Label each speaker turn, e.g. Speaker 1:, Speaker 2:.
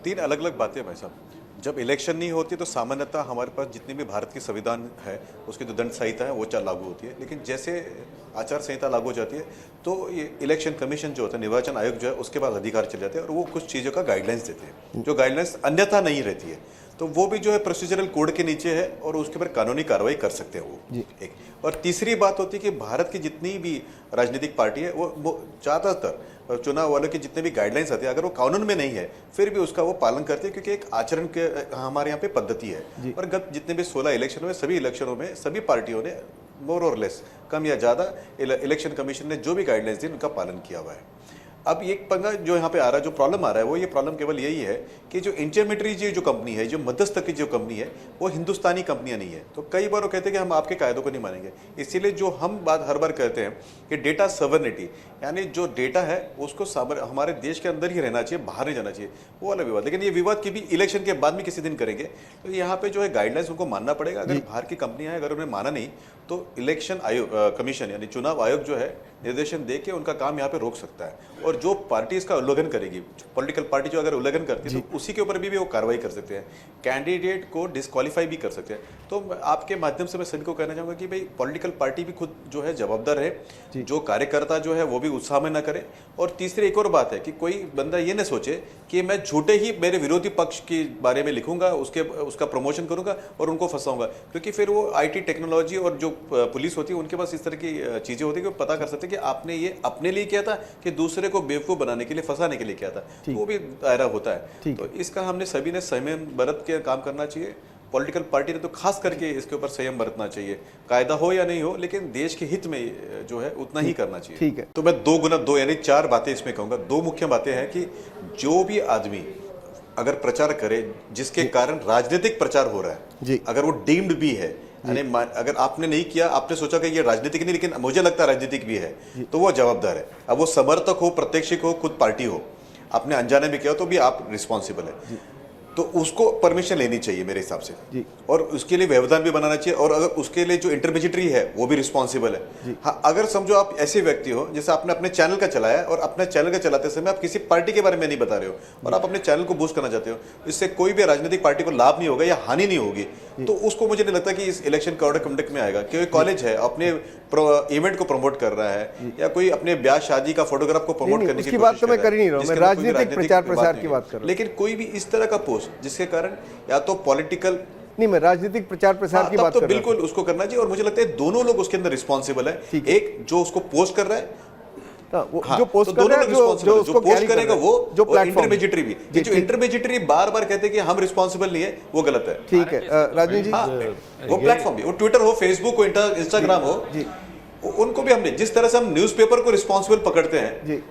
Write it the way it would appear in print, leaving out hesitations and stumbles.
Speaker 1: तीन अलग अलग बातें हैं भाई साहब। जब इलेक्शन नहीं होती तो सामान्यतः हमारे पास जितनी भी भारत की संविधान है उसकी जो दंड संहिता है वो लागू होती है, लेकिन जैसे आचार संहिता लागू हो जाती है तो ये इलेक्शन कमीशन जो होता है, निर्वाचन आयोग जो है, उसके पास अधिकार चले जाते हैं और वो कुछ चीज़ों का गाइडलाइंस देते हैं जो गाइडलाइंस अन्यथा नहीं रहती है। तो वो भी जो है प्रोसीजरल कोड के नीचे है और उसके ऊपर कानूनी कार्रवाई कर सकते हैं वो एक। और तीसरी बात होती है कि भारत की जितनी भी राजनीतिक पार्टी है वो ज़्यादातर चुनाव वालों की जितने भी गाइडलाइंस आती है अगर वो कानून में नहीं है फिर भी उसका वो पालन करते हैं, क्योंकि एक आचरण के हमारे यहाँ पे पद्धति है। और गत जितने भी 16 इलेक्शन हुए सभी इलेक्शनों में सभी पार्टियों ने मोर और लेस कम या ज़्यादा इलेक्शन कमीशन ने जो भी गाइडलाइंस दी उनका पालन किया हुआ है। अब एक पंगा जो यहाँ पे आ रहा है, जो प्रॉब्लम आ रहा है वो ये प्रॉब्लम केवल यही है कि जो इंटरमीडिएटरी जो कंपनी है, जो मध्यस्थ की जो कंपनी है, वो हिंदुस्तानी कंपनियां नहीं है। तो कई बार वो कहते हैं कि हम आपके कायदों को नहीं मानेंगे। इसीलिए जो हम बात हर बार कहते हैं कि डेटा सवर्निटी, यानी जो डेटा है उसको हमारे देश के अंदर ही रहना चाहिए, बाहर नहीं जाना चाहिए, वो वाला विवाद। लेकिन ये विवाद की भी इलेक्शन के बाद में किसी दिन करेंगे। तो यहाँ पे जो है गाइडलाइंस उनको मानना पड़ेगा। अगर बाहर की कंपनियां हैं, अगर उन्हें माना नहीं तो इलेक्शन आयोग कमीशन यानी चुनाव आयोग जो है निर्देशन दे के उनका काम यहाँ पे रोक सकता है। और जो पार्टी इसका उल्लंघन करेगी, पॉलिटिकल पार्टी जो अगर उल्लंघन करती है तो उसी के ऊपर भी वो कार्रवाई कर सकते हैं, कैंडिडेट को डिस्क्वालीफाई भी कर सकते हैं। तो आपके माध्यम से मैं सभी को कहना चाहूँगा कि भाई पॉलिटिकल पार्टी भी खुद जो है जवाबदार है, जो कार्यकर्ता जो है वो भी उत्साह में न करे। और तीसरी एक और बात है कि कोई बंदा ये न सोचे कि मैं झूठे ही मेरे विरोधी पक्ष के बारे में लिखूंगा, उसका प्रमोशन करूंगा और उनको फंसाऊंगा, क्योंकि फिर वो आईटी टेक्नोलॉजी और जो पुलिस होती है उनके पास इस तरह की चीजें होती है कि वो पता कर सकते हैं कि आपने ये अपने लिए किया था कि दूसरे को बेवकूफ बनाने के लिए, फंसाने के लिए किया था। तो वो भी दायरा होता है। तो इसका हमने सभी ने संयम बरत के काम करना चाहिए। पॉलिटिकल पार्टी ने तो खास करके इसके ऊपर संयम बरतना चाहिए, कायदा हो या नहीं हो, लेकिन देश के हित में जो है उतना ही करना चाहिए।
Speaker 2: ठीक है।
Speaker 1: तो मैं 2 गुना 2 यानी 4 बातें इसमें कहूंगा। 2 मुख्य बातें हैं कि जो भी आदमी अगर प्रचार करे जिसके कारण राजनीतिक प्रचार हो रहा है, अगर वो डीम्ड भी है, यानी अगर आपने नहीं किया, आपने सोचा कि ये राजनीतिक नहीं लेकिन मुझे लगता है राजनीतिक भी है, तो वो जवाबदार है। अब वो समर्थक हो, प्रत्यक्षिक हो, खुद पार्टी हो, आपने अनजाने में किया तो भी आप रिस्पॉन्सिबल है। तो उसको परमिशन लेनी चाहिए मेरे हिसाब से, और उसके लिए व्यवधान भी बनाना चाहिए। और अगर उसके लिए जो इंटरमीडिएटरी है वो भी रिस्पॉन्सिबल है। हाँ, अगर समझो आप ऐसे व्यक्ति हो जैसे आपने अपने चैनल का चलाया और अपने चैनल का चलाते समय आप किसी पार्टी के बारे में नहीं बता रहे हो और आप अपने चैनल को बूस्ट करना चाहते हो, इससे कोई भी राजनीतिक पार्टी को लाभ नहीं होगा या हानि नहीं होगी, तो उसको मुझे नहीं लगता कि इस इलेक्शन कोड ऑफ कंडक्ट में आएगा। क्योंकि कॉलेज है, अपने इवेंट को प्रमोट कर रहा है या कोई अपने ब्याह शादी का फोटोग्राफ को प्रमोट करने की
Speaker 2: बात तो मैं कर ही नहीं रहा हूं, मैं राजनीतिक प्रचार प्रसार की बात कर रहा हूं।
Speaker 1: लेकिन कोई भी इस तरह का पोस्ट जिसके कारण या तो पॉलिटिकल
Speaker 2: नहीं, मैं राजनीतिक प्रचार प्रसार की बात
Speaker 1: तो
Speaker 2: कर रहा हूं।
Speaker 1: बिल्कुल उसको करना चाहिए। और मुझे लगता है दोनों लोग उसके अंदर रिस्पॉन्सिबल है। एक जो उसको पोस्ट कर रहा है,
Speaker 2: जो पोस्ट कर रहा है, जो उसको
Speaker 1: पोस्ट करेगा वो,
Speaker 2: जो
Speaker 1: इंटरमीडिएटरी भी, जो इंटरमीडिएटरी बार-बार कहते हैं कि हम रिस्पॉन्सिबल नहीं है, वो गलत है।
Speaker 2: ठीक है राजनीति जी,
Speaker 1: वो प्लेटफॉर्म भी, वो ट्विटर हो, फेसबुक हो, इंस्टाग्राम हो, उनको भी हमने जिस तरह से हम न्यूज़पेपर को रिस्पॉन्सिबल पकड़ते हैं,